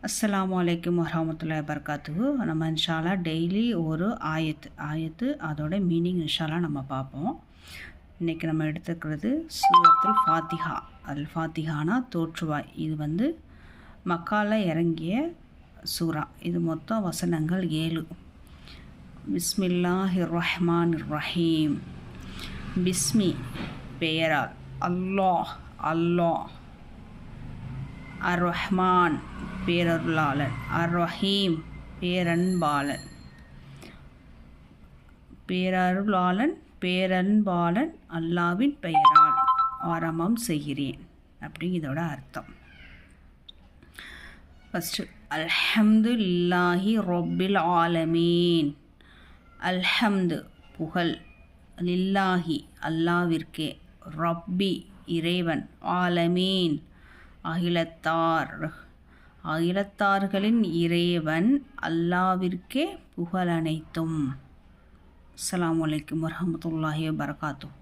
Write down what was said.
அஸ்ஸலாமு அலைக்கும் வரஹ்மத்துல்லாஹி வபரகாத்துஹு. நம்ம இன்ஷா அல்லாஹ் டெய்லி ஒரு ஆயத்து அதோட மீனிங் இன்ஷா அல்லாஹ் நம்ம பார்ப்போம். இன்றைக்கி நம்ம எடுத்துக்கிறது சூரத்துல் ஃபாத்திஹா. ஃபாத்திஹானா தோற்றுவாய். இது மக்கால இறங்கிய சூரா. இது மொத்தம் வசனங்கள் 7. பிஸ்மில்லாஹிர் ரஹ்மானிர் ரஹீம். பிஸ்மி பெயரால், அல்லாஹ் அல்லாஹ், அர் ரஹ்மான் பேரருளாளன், அர் ரஹீம் பேரன்பாளன், பேரன்பாளன் அல்லாவின் பெயரால் ஆரம்பம் செய்கிறேன். அப்படி இதோட அர்த்தம். ஃபஸ்ட்டு அல்ஹம்துலில்லாஹி ரொப்பில் ஆலமீன். அல்ஹம்து புகழ், லில்லாஹி அல்லாவிற்கே, ரப்பி இறைவன், ஆலமீன் அகிலத்தார்களின் இறைவன் அல்லாவிற்கே புகழ் அனைத்தும். அஸ்ஸலாமு அலைக்கும் வரஹ்மத்துல்லாஹி வபரகாத்துஹு.